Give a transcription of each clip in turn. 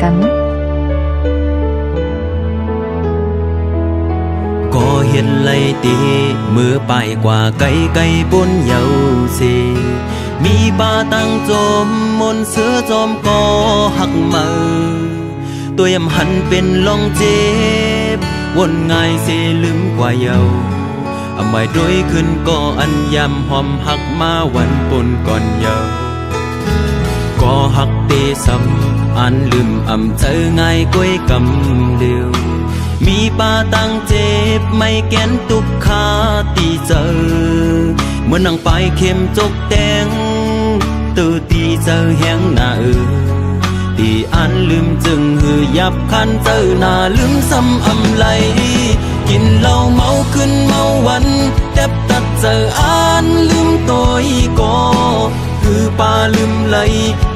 กันก็เห็นไหลตีมือไปกว่าไกลไกลบนเยาสีมีปลาตั้งจมมนเสือจอมก็หักมือตัวยำหันเป็นลองเจ็บวนง่ายเสลืมกว่าเยาอำไว้โดยขึ้นก็อันยำหอมหักมาวันปนก่อนเยาก็หักเตซ้ำอันลืมอำเจอง่ายก้อยกำเดียวมีปาตั้งเจ็บไม่แกนตุกขาตีเจอเมื่อนั่งไปเข้มจกแดงตื่นตีเจอแหงหน้าตีอันลืมจึงหือยับคันเจอหน้าลืมซ้ำอำไหลกินเหล้าเมาขึ้นเมาวันแทบตัดเจออันลืมตัวอีก็คือปาลืมไหล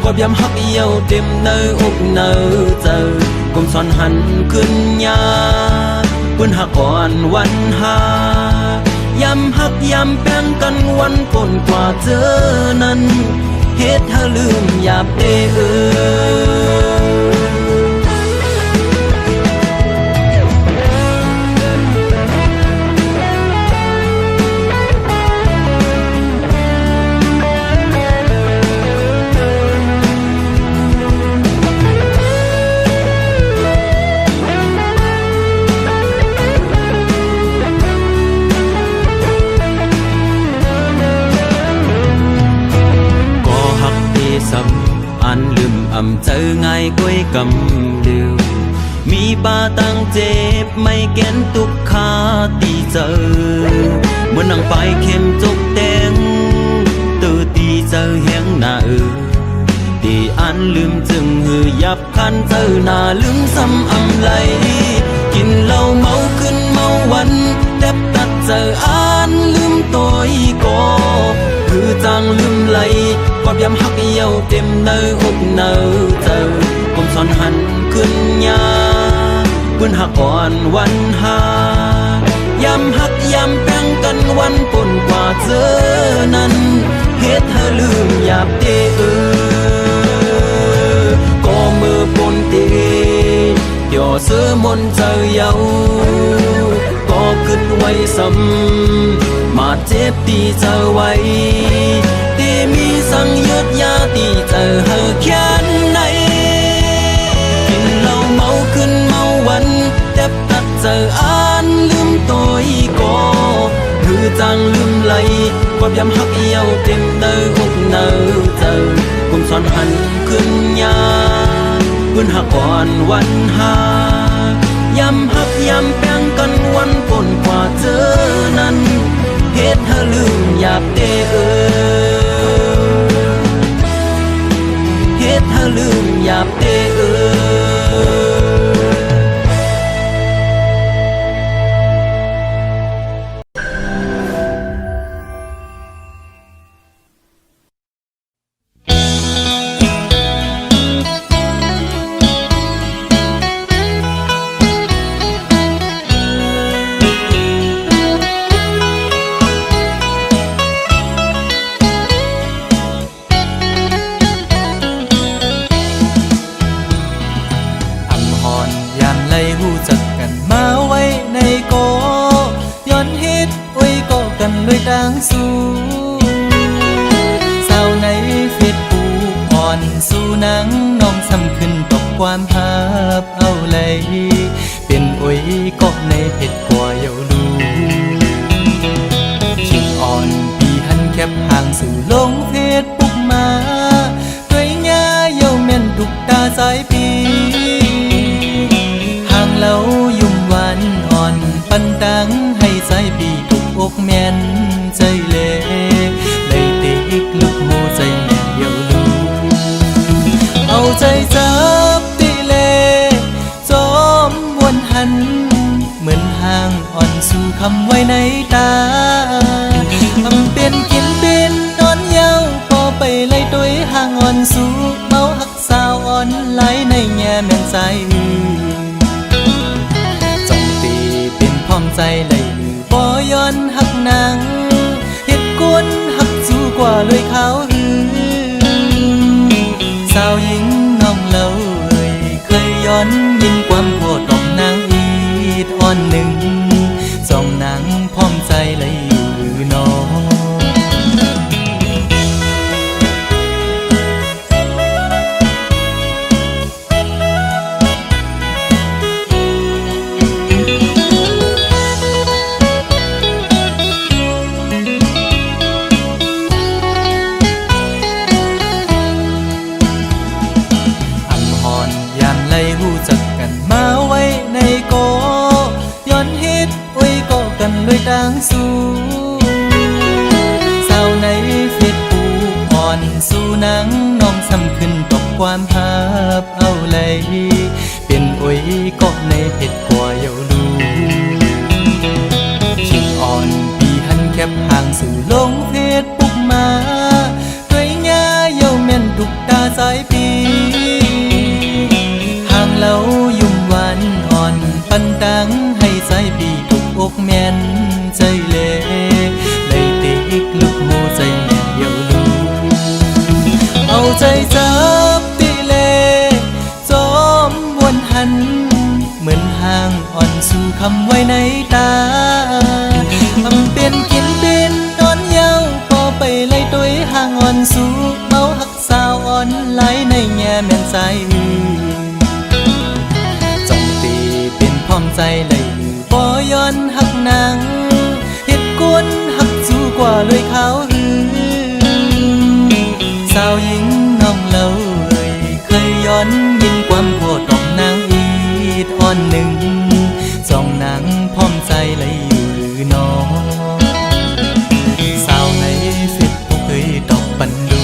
กอบยำหักเยี่ยวเต็มเนื้ออกเนื้อเจอกลมซ้อนหันขึ้นยาปืนหักก่อนวันหายำหักยำแป้งกันวันปนกว่าเจอนั้นเฮ็ดให้ลืมหยาบเด้ออันลืมอำเจอง่ายก้อยกำเดียวมีปาตั้งเจ็บไม่แกนตุกขาตีเจอเมื่อนั่งไปเข้มจกแดงตื่นตีเจอแหงหน้าตีอันลืมจึงหือยับคันเจอหน้าลืมซ้ำอำไหลกินเหล้าเมาขึ้นเมาวันแทบตัดเจออันลืมตัวอีก็คือจางลืมไหลกอบยำหักเยี่ยวเต็มเนื้ออกเนื้อเจอกลมซ้อนหันขึ้นยาปืนหักก่อนวันหายำหักยำแป้งกันวันปนกว่าเจอนั้นเฮ็ดให้ลืมหยาบเด้อก็มือปนเตเดี๋ยวเสือมนเจอเยาก็ขึ้นไว้ซ้ำมาเจ็บตีเจอไว้ตีมีสังยืดยาตีเจอเฮอแค่ไหนกินเหล้าเมาขึ้นเมาวันแทบตัดเจออันลืมตัวอีก็คือจางลืมไหลกอบยำหักเยี่ยวเต็มเนื้ออกเนื้อเจอกลมซ้อนหันขึ้นยาปืนหักก่อนวันหายำหักยำแป้งกันวันปนกว่าเจอนั้นเฮ็ดให้ลืมหยาบเด้อเฮ็ดให้ลืมหยาบเด้อด้วยดังสู้สาวในเฟซบุ๊กอ่อนสู้นังน้องซ้ำขึ้นตกความหับเอาเลยเป็นโอ้ยก็ในเพจกว่าเยาลูชิงอ่อนพี่หันแคบห่างสู่ลงเฟซบุ๊กมาด้วยง่าเยาแม่นดุกตาสายปีห่างแล้วยุ่มหวานอ่อนปันดังให้สายปีอกแม่นใจเล่เลยติกลุกโมใจแม่เดียวลูเอาใจจับติเล่จอมวนหันเหมือนห่างอ่อนสู่คำไว้ในตาทำเป็นกินเป็นนอนเยาพอไปไล่ตัวห่างอ่อนสู่เมาหักสาวอ่อนไหลในแง่แม่นใจจงตีเป็นพร้อมใจเลยบ่ย้อนหักนางเฮ็ดกวนหักสู้กว่าเลยขาวหือสาวหญิงน้องเล่าเคย ความหับเอาเลยเป็นโอ้ยก็ในเพชรกว่าเยาลูชิงอ่อนปีหันแคบห่างสู่ลงเพชรปุกมาด้วยงาเยาแม่นตุกตาสายปีห่างเล่ายุ่มหวานอ่อนปันดังให้สายปีถูกอกแม่นใจเล่เลยติกลุกโมใจแม่เยาลูเอาใจจับติเลจอมวนหันเหมือนห่างอ่อนสู่คำไว้ในตาทำเป็นกินเป็นตอนเยาพอไปไล่ตัวห่างอ่อนสู่เมาหักสาวอ่อนไหลในแง่แม่นใจจ้องตีเป็นพร้อมใจเลยบ่ย้อนหักนางเหตุกวนหักสู้กว่าเลยเขาสาวหญิงน้องเล่าเคยย้อนยินความโพดออกนางอีดอ่อนหนึ่งสองนางพร้อมใจเลยอยู่หรือน้องสาวในเฟซบุ๊กเคยตอกปันดู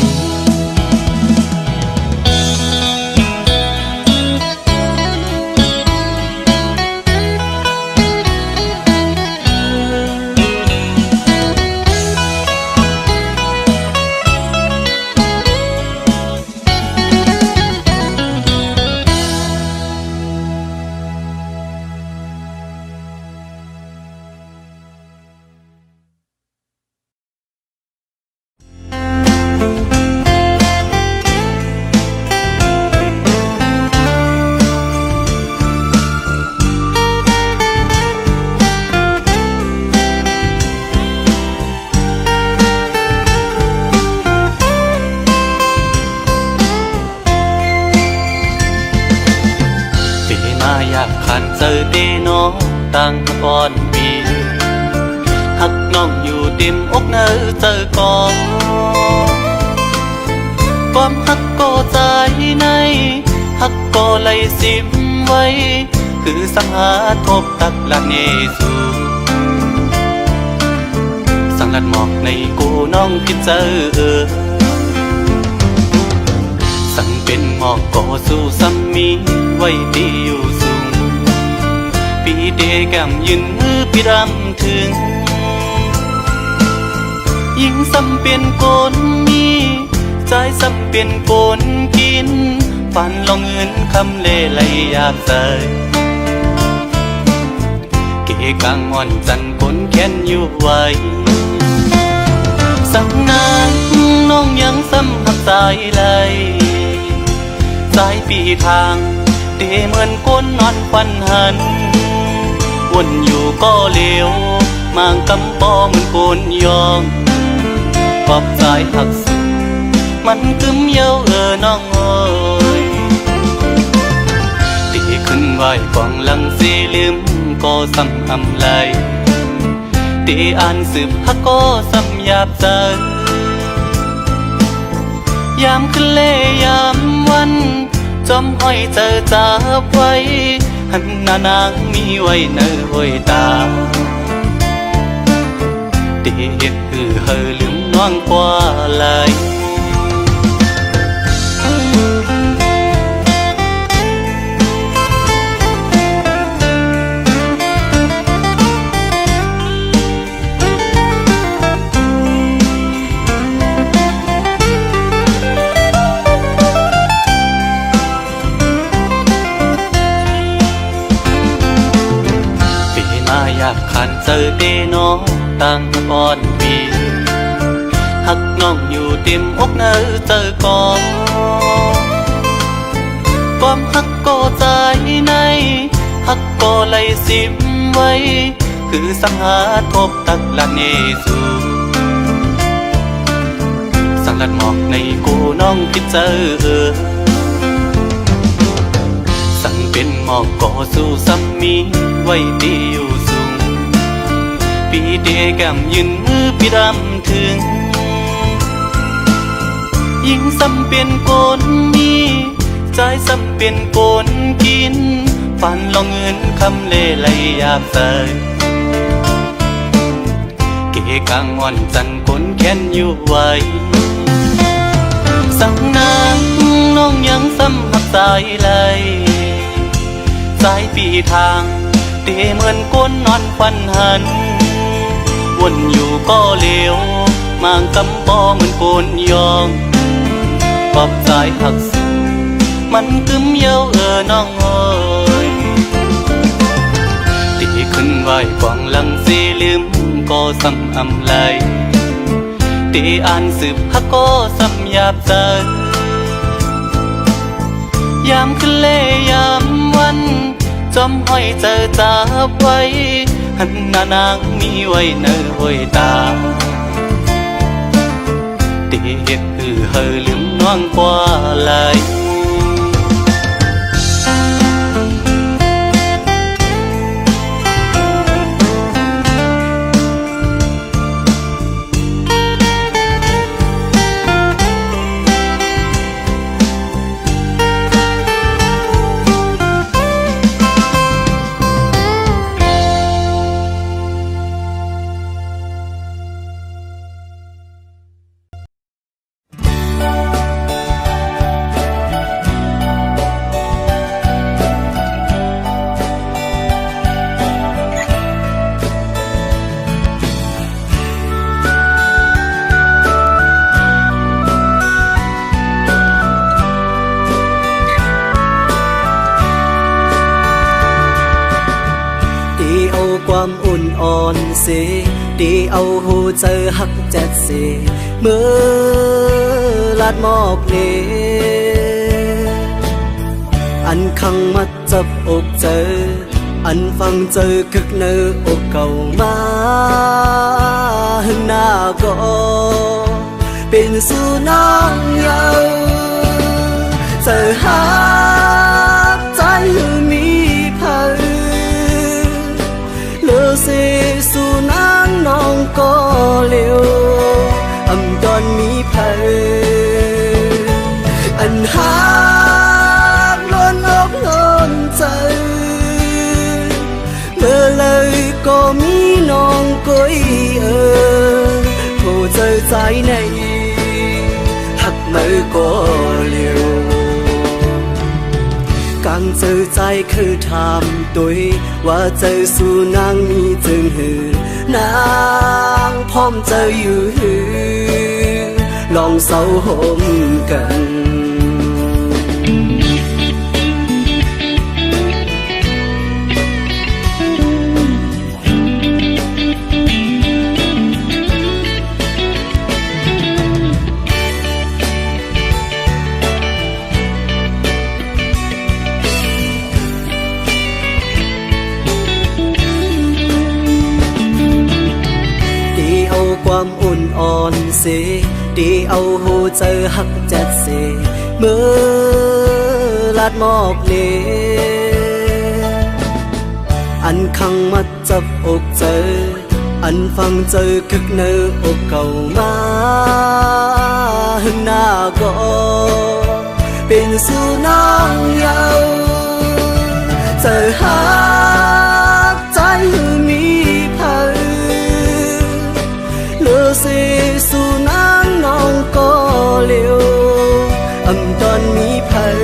อยากขันเจอเดน้องตั้งก่อนปีหักน้องอยู่ติมอกเนอเจอก่อนความหักก็ใจในหักก็ไหลสิมไว้คือสังหาทบตักลักเนสูสังลัดหมอกในกูน้องพิเจอสั่งเป็นหมอกก็สู้ซ้ำมีไว้ดีอยู่สูงปีเดแก้มยืนมือปีรำถึงยิ่งซ้ำเป็นโกนมีใจซ้ำเป็นโกนกินฝันลองเงินคำเล่ไหลอยากใส่เกกังอ่อนจันคนแค้นอยู่ไว้สังนางน้องยังซ้ำหักสายไหลสายปีทางเดเหมือนก้นนอนควันหันวนอยู่ก็เลวมางกำปอเหมือนโกนยองขอบสายหักสุดมันกึมเย้าน้องเอ้ยตีขึ้นไหวกองหลังสีลืมก็ซ้ำอำไหลตีอ่านสืบฮักก็ซ้ำหยาบใจยามขึ้นเล่ยามวันจอมห้อยเจอจับไว้หันหน้านางมีไว้เนอห้อยตาเด็กคือเฮอลืมน้องกว่าไหลอยากขันเจอเดน้องตั้งก่อนปีหักน้องอยู่ติมอกเนอเจอก่อนความหักก็ใจในหักก็ไหลสิมไว้คือสังหาทบตักลักเนสูสังลัดหมอกในกูน้องพิเจอสั่งเป็นหมอกก็สู้ซ้ำมีไว้ดีอยู่สูงปีเดแก้มยืนมือปีรำถึงยิ่งซ้ำเป็นโกนมีใจซ้ำเป็นโกนกินฝันลองเงินคำเล่ไหลอยากใส่เกกังอ่อนจันคนแค้นอยู่ไว้ สั่งนางน้องยังซ้ำหักสายไหลสายปีทางตีเหมือนก้นนอนควันหันวนอยู่ก็เลวมางกำปอเหมือนโกนยองขอบสายหักสูมันกึมเย้าน้องเอ้ยตีขึ้นไหวกวางหลังสีลืมก็ซ้ำอำไหลตีอ่านสืบฮักก็ซ้ำหยาบใจยามคืนเล่ยามวันจอมห้อยเจอจับไว้หันหน้านางมีไว้เนอห้อยตาตีเฮ็ดเฮอลืมน้องกว่าไหลความอุ่นอ่อนเสดีเอาหูเจอหักแจ็ดเสเมื่อลาดหมอกเนอันขังมัดจับอกเจออันฟังเจอคึกเนื้ออกเก่ามาหึงหน้าก็เป็นสู่น้องเยาเจอหาใจมีเผยเลือเสสู่นางน้องก็เลี้ยวอำตอนมีเผยอันหาล้นอกล้นใจเมื่อเลยก็มีน้องก้อยผู้เจอใจในหักมือก็เลี้ยวกังเจอใจคือทำตัวว่าเจอสู่นางมีจึงหือนางพร้อมเจออยู่หือลองเศร้าหมกันความอุ่นอ่อนเสดีเอาหูเจอหักแจ็ดเสเมื่อลาดหมอกเนอันขังมัดจับอกเจออันฟังเจอคึกเนื้ออกเก่ามาหึงหน้าก็เป็นสู่น้องเยาเจอหาใจมีเผยเลือเสสู่นางน้องก็เลี้ยวอำตอนมีเผย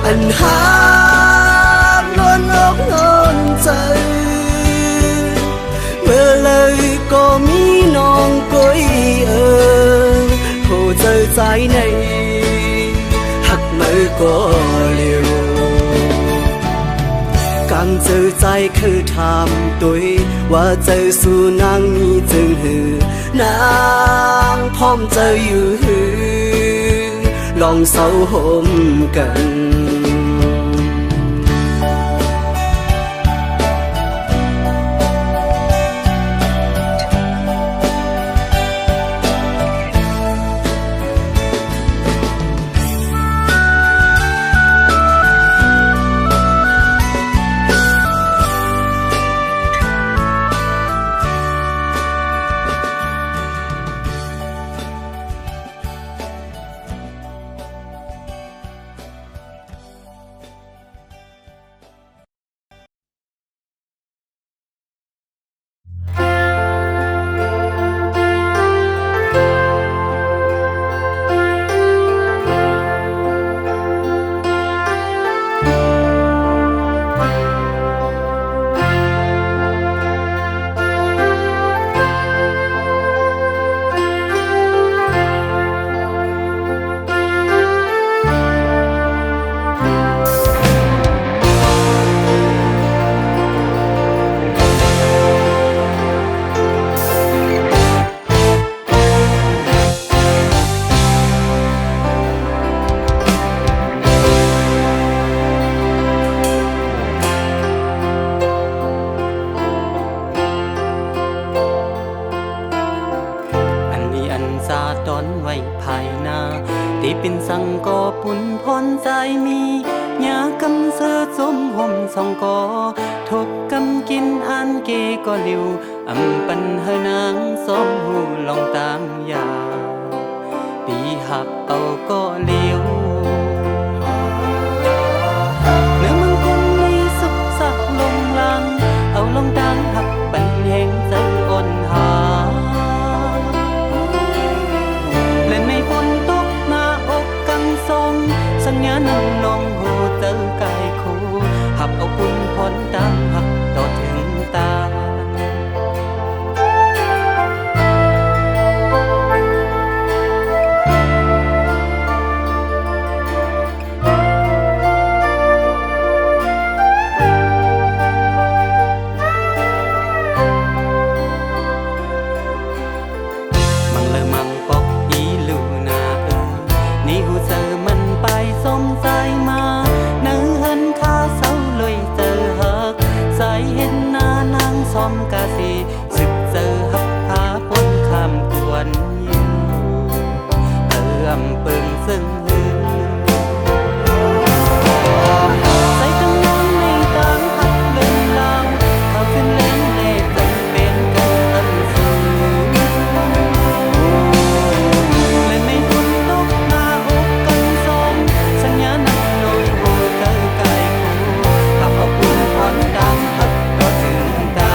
อันหาล้นอกล้นใจเมื่อเลยก็มีน้องก้อยผู้เจอใจในหักมือก็เลี้ยวกังเจอใจคือทำตัวว่าเจอสู่นางมีจึงหือนางพร้อมเจออยู่หือลองเศร้าหมกัน ซ้อนไว้ภายหน้าที่เป็นสังกอปุ่นพรใจมียากำเสือจมห่มสองกอทบกำกินอันเกก็ลิวอำปันเฮนางซ้อมหูลองตามยาปีหักเอาก็เลี้ยวเนื้อมังคงมีสุขสักลงลังเอาลองดังหักปันแห่งใจอ่อนหาและในฝนตกหน้าอกกังทรงสัญญานั่งลงหูเจอกายคู่หับเอาปุ่นพรดังหักต่อถึงตาซ้อมกาสีสึกเจอหักพาปนคำกวนอยู่เพิ่มเปิงซึ่งใส่ตั้งนอนในต่างหักเล่นลางเขาขึ้นเล่นเล่จำเป็นกันอันสูงและในฝนตกหน้าอกกันสองสัญญานักลอยโหเจอกายคู่ขับเอาปุ่นพรดังหักก็ถึงตา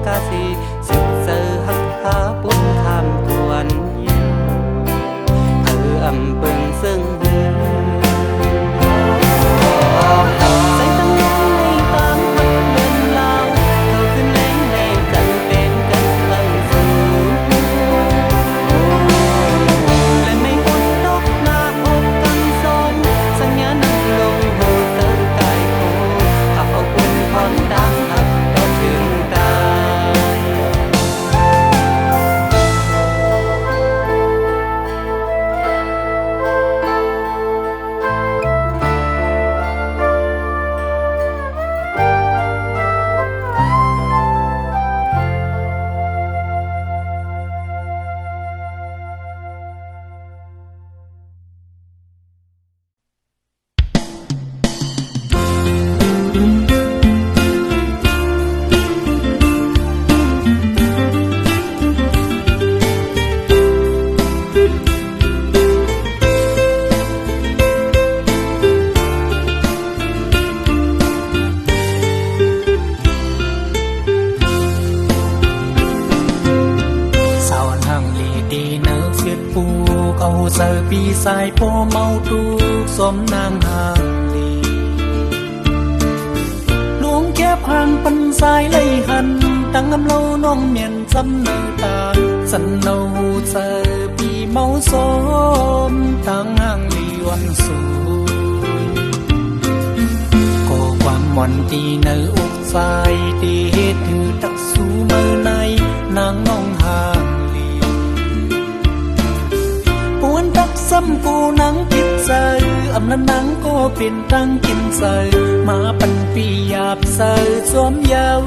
กาสีสึกเจอหักพาปุ่นคำกวนอยู่เธออำเปิงซึ่งใส่ตั้งนอนในตามหักเล่นลาวเขาขึ้นเล่นเล่จำเป็นกันลังสูงและในฝนตกหน้าอกกันสองสัญญานั่งลงหูเจอกายคู่หักเอาปุ่นพรดังหักต่อถึงตาปีสายโพเมาตูสมนางหางลีหลวงแก้ผ่านปันสายไล่หันตั้งอำเล่าน้องเมียนจำเนื้อตาสันเนาหูเจอปีเมาสมตั้งหางลีวันสูก็ความหวันตีเนื้ออกสายตีเหตุถือตักสูเมื่อในนางน้องหางตักซ้ำกูนังคิดใส่อำนั้นนังก็เป็นตั้งกินใส่มาปันปีหยาบใส่สวมยาว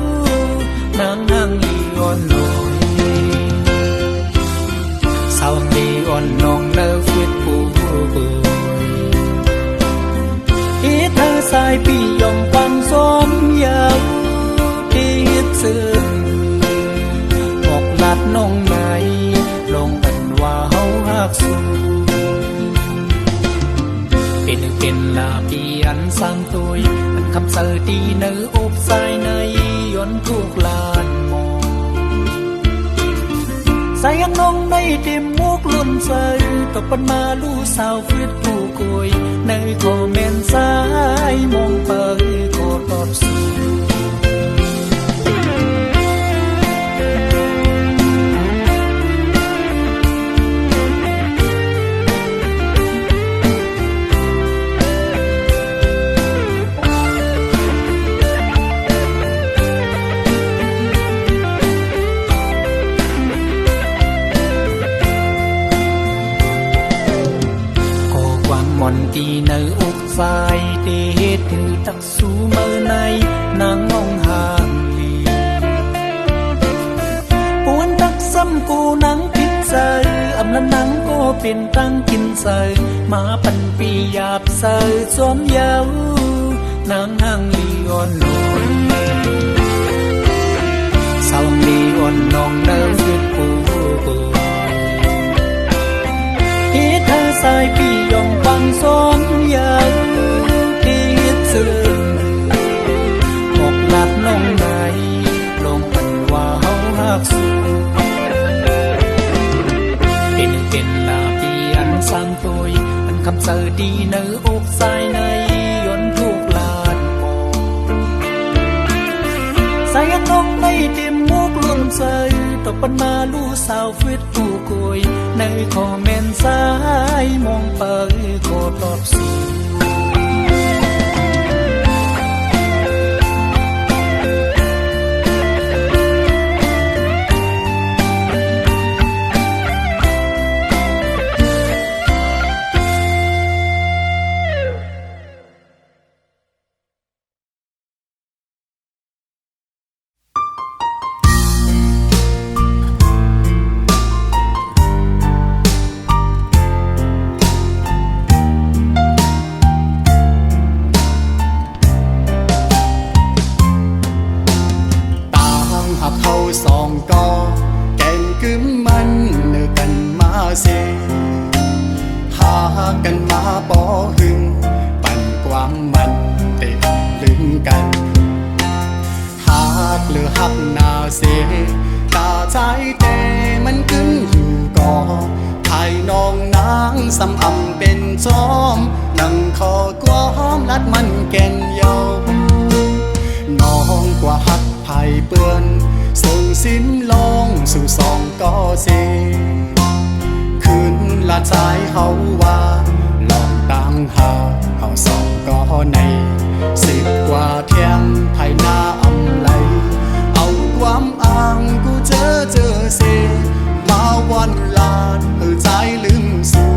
นางนางลีอ่อนลอยสาวลีอ่อนนองเลิฟเวทปูเบยอีเธอสายปียองความสวมยาวที่ซึ้งบอกลัดน้องไหนล sang tôi anh khăm sờ đi nở ốp dài này yến thuộc làn mò say ăn nong nay tìm muốc luôn rơi tập ban ma lu sao viết tu cùi nơi có men dài mong tới có tọt xưa mòn tì nở ốc dài để hết từ tắc su mơ này nắng ngong hàng lì buồn tắc xăm cô nắng thích rơi ẩm lần nắng côเป็นตั้งกินเสยมาปันปีหยาบเสยสวมเยาวนางห่างลีอ่อนนอนสาวลีอ่อนนองเดินสุดปูเธอสายพี่ยองฟังสองยาวที่ซื่อออกหลับน้องไหนลงปันว่าเฮาหักสู้เป็นลาปีอันสร้างตัวอันคำเสอดีเนื้ออกสายในยนทุกลานปอสายน้องในเต็มมุกลุ่นเสยตบปันมาลู่สาวฟิตผู้กุยในคอมเมนต์สายมองไปก็ตอบสิสองก็แก่งกึมมันเนื้อกันมาเสหากันมาบ่หึงปั่นความมันเตะลึงกันหากเหลือหักนาเสตาใจแต่มันกึ้งอยู่ก่อไทยน้องนางสำอำเป็นจอมนั่งคอกว้อมลัดมันแก่นเยาน้องกว่าหักไผ่เปื้อนส่งสิ้นลงสู่สองก็เสคืนละใจเฮาว่าลองตั้งหาเฮาสองก็ใน10 กว่าเที่ยงภายหน้าอำไลเอาความอ้างกูเจอเสมาวันลาดใจลืมสู่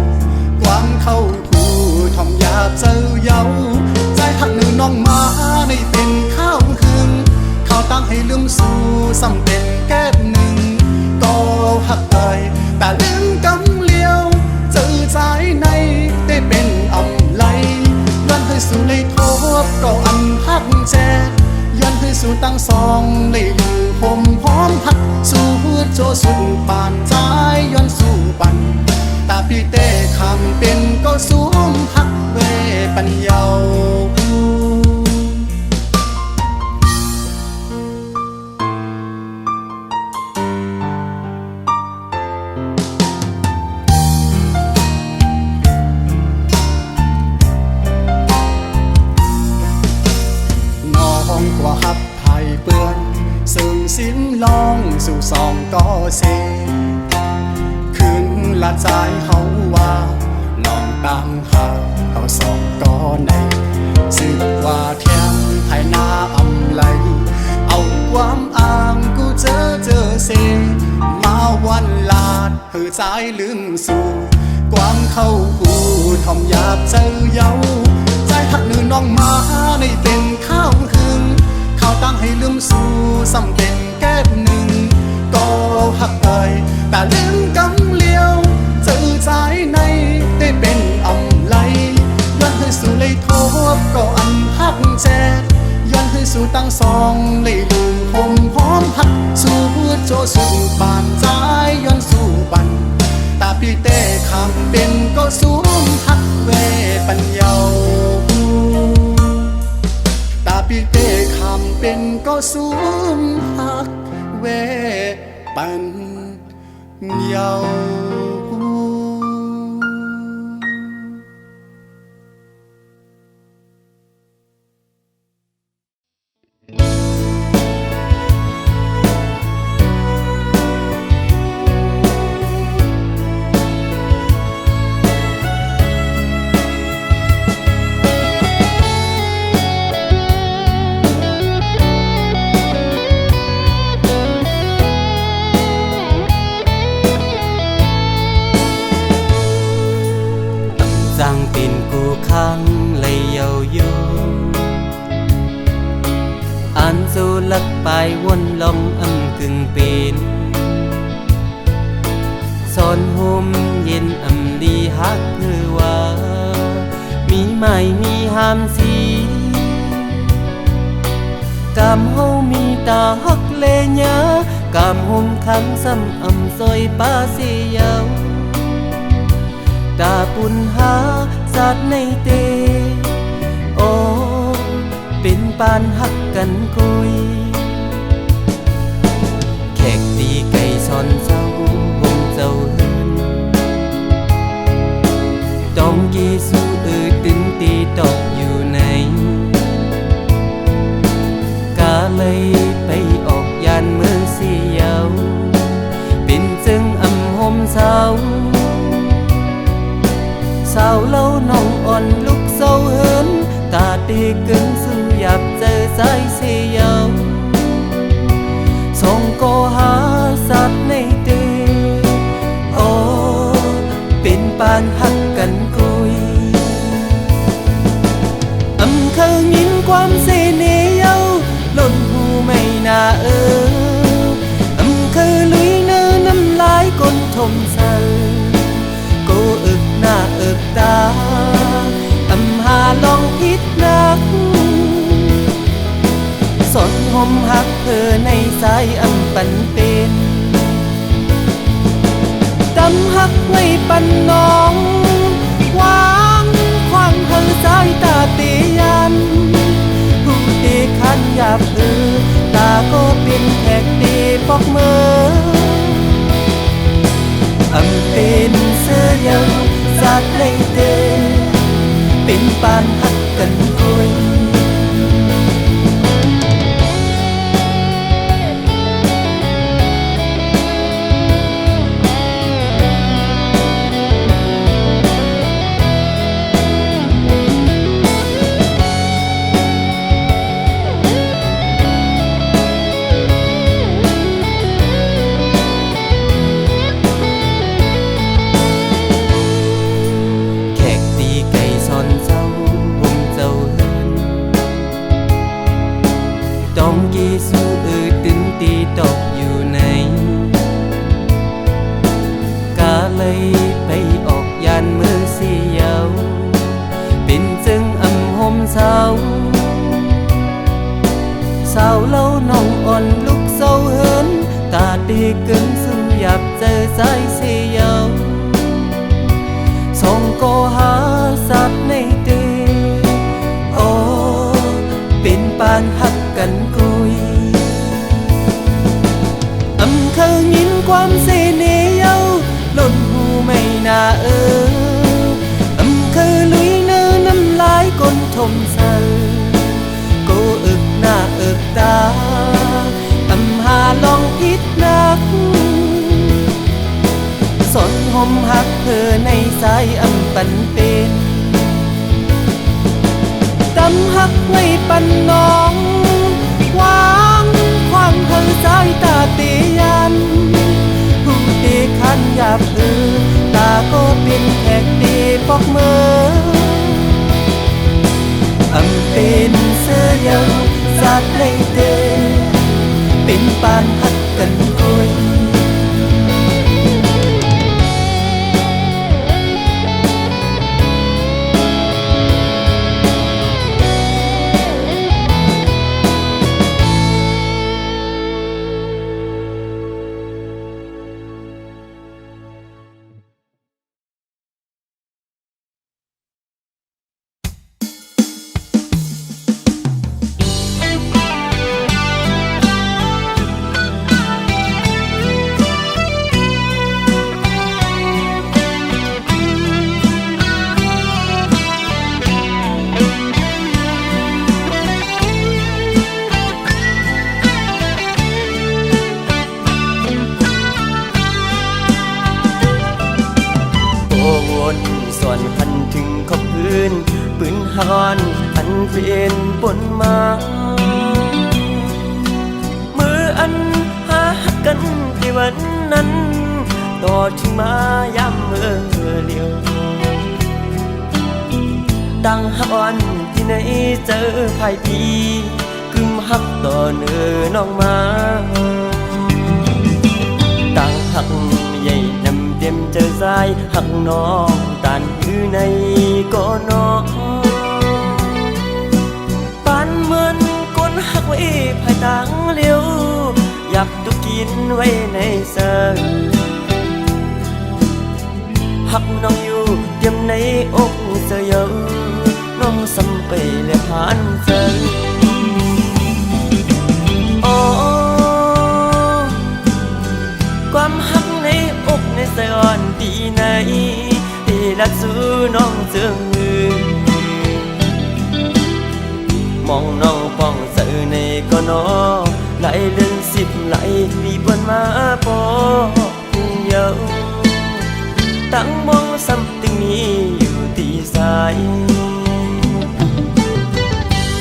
ความเข้าคู่ทอมยาเจอเยาใจหักหนึ่งน้องมาในเป็นข้าวหึงเขาตั้งให้ลืมสู่ซ้ำเป็นแก้หนึ่งก็หักไปแต่ลืมกำเลี้ยวเจอใจในได้เป็นอำไลย้อนให้สู่เลยทบก็อันหักแจย้อนให้สู่ตั้งสองเลยอยู่ห่มหอมหักสู่โจสุดปานใจย้อนสู่ปันตาพี่เต้คำเป็นก็สวมหักเวปัญญากว่าหักไผ่เปื้อนซึ่งสิ้นลองสู่สองก็เสคืนละใจเฮาว่าลองตั้งหาเฮาสองก็ใน10 ว่าเที่ยงภายหน้าอำไลเอาความอ้างกูเจอเสมาวันลาดเฮือใจลืมสู่ความเข้าหูทอมหยาบเจอเยาใจหักหนึ่งน้องมาในเป็นข้าวหึงเขาตั้งให้ลืมสู่ซ้ำเป็นแก้หนึ่งก็หักเอ่ยแต่ลืมกำเลี้ยวเจอใจในได้เป็นอำไลย้อนให้สู่เลยทบก็อันหักแจย้อนให้สู่ตั้งสองเลยลืมห่มหอมหักสู่โจสู่ปานใจย้อนสู่ปันตาพี่เต้คำเป็นก็สวมหักเวปัญญา ปีเต้คำเป็นก็สูญหักเวปันเยาgiang tin cô khang lay dầu du an du lắc bài quân lòng âm cưng pin son hôm yen âm đi hát thơ hoa mi mai mi ham si cảm hô mi ta hắc lê nhớ cảm hôm kháng xăm âm rồi ba xì dầu taปุ่นหาสัตว์ในเตโอเป็นปานหักกันกุยแขกตีไก่ซอนเจ้าวงเจ้าเฮินต้องกีสู้ตึงตีตกอยู่ในกาเลยไปออกยานเมืองเสียวเป็นจึงอำหมเศร้าสาวเล่าน้องอ่อนลุกเศร้าเหินตาตีกึ่งสู้หยับเจอใจเสียวส่งก็หาสัตว์ในเตโอเป็นปานหักกันกุยเคยยินความเสน่ห์เย้าหล่นหูไม่น่าเคยลุยเนื้อน้ำลายก้นทมเศร้าหน้าตาหาลองพิษนักสนหมหักเธอในสายปันเป็นตำหักไว้ปันน้องวางควางเธอสายตาเตียันผู้ตีขันหยาบตาก็เป็นแขกตีปอกมือเป็นเสื้อเยาสัตว์ในเตเป็นปานหักกันคุยสู้ตึงตีตกอยู่ในกาเลยไปออกยานเมืองเสียวเป็นจึงอำหมเศร้าสาวเล่าน้องอ่อนลุกเศร้าเหินตาตีกึ่งสู้หยับเจอใจเสียวส่งก็หาสัตว์ในเตโอเป็นปานหักกันกุยเคยยินความเสน่ห์เย้าหล่นหูไม่น่าเคยลุยเนื้อน้ำลายก้นทมเศร้าโกหน้าตาหาลองพิษนักสนหมหักเธอในสายปันเป็นตำหักไว้ปันน้องวางควางเธอสายตาเตียันผู้ตีขันหยาบตาก็เป็นแขกตีปอกมือเป็นเสื้อเยาสัตว์ในเตเป็นปานหักกันคุย เ พื้นปืนฮอนอันเป็นปนมามืออันหากันที่วันนั้นต่อถึงมาย้ำเมื่อเลียวดังฮอนที่ไหนเจอภายพีกึมหักต่อเนื้อน้องมาดังหักใหญ่นำเต็มเจอสายหักน้องตันอยู่ในก็น้องปานเหมือนก้นหักไว้ภายต่างเลี้ยวอยากตุกินไว้ในเสือหักน้องอยู่เต็มในอกเสือเยอะน้องสัมไปและผ่านเจอความหักในอกในสยอนปีไหนที่รักสู้น้องเจืองมือมองน้องป้องเสือในก็นอไหลเลื่อน10ไหลวีบนมาปอเยาตั้งมองซ้ำตึงนี้อยู่ที่สาย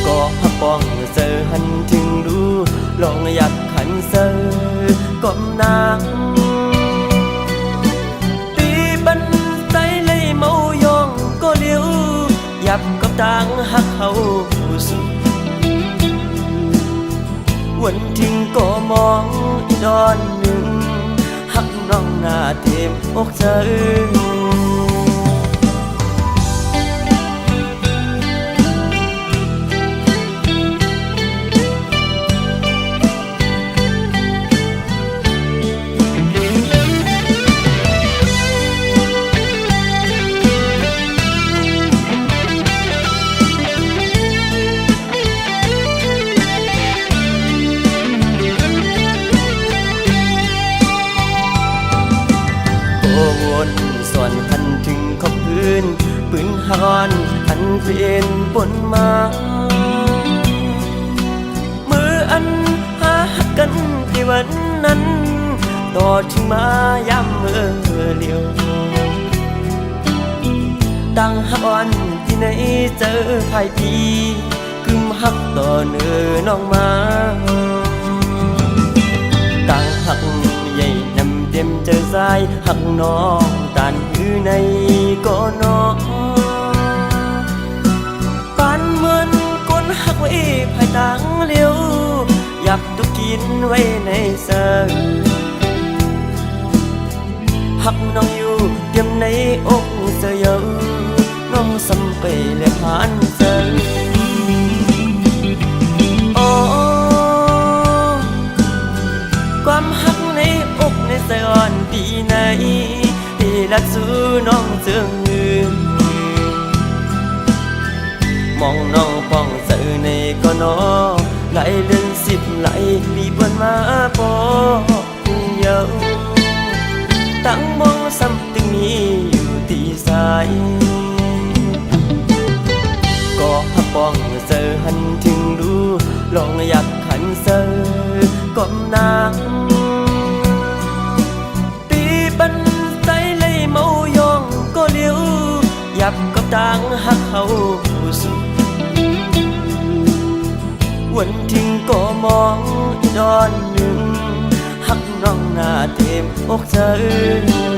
ก็หักป้องเสือหันถึงดูลองอยากขันเสือก้มนางตีบันใจเลยเมายองก็เลี้ยวยับกับต่างหักเขาสุดวันทิ้งก็มองอีดอนหนึ่งหักน้องหน้าเต็มอกเธอวนส่วนหันถึงขอบพื้นปืนฮอนอันเป็นปนมามืออันหากันที่วันนั้นต่อถึงมาย้ำเมื่อเลียวดังฮอนที่ไหนเจอภายพีกึมหักต่อเนื้อน้องมาดังหักใหญ่นำเต็มเจอสายหักน้องตันอยู่ในก็น้องปานเหมือนก้นหักไว้ภายต่างเลี้ยวอยากตุกินไว้ในเสือหักน้องอยู่เต็มในอกเสือเยอะน้องสัมไปและผ่านเสือความหักในอกในสยอนปีไหนที่รักสู้น้องเจืองมือมองน้องป้องเสือในก็นอไหลเลื่อน10ไหลวีบนมาปอเยาตั้งมองซ้ำตึงนี้อยู่ที่สายก็หักป้องเสือหันถึงดูลองอยากขันเสือก้มนางตีบันใจเลยเมายองก็เลี้ยวยับกับต่างหักเขาสุดวันทิ้งก็มองอีดอนหนึ่งหักน้องหน้าเต็มอกเธอ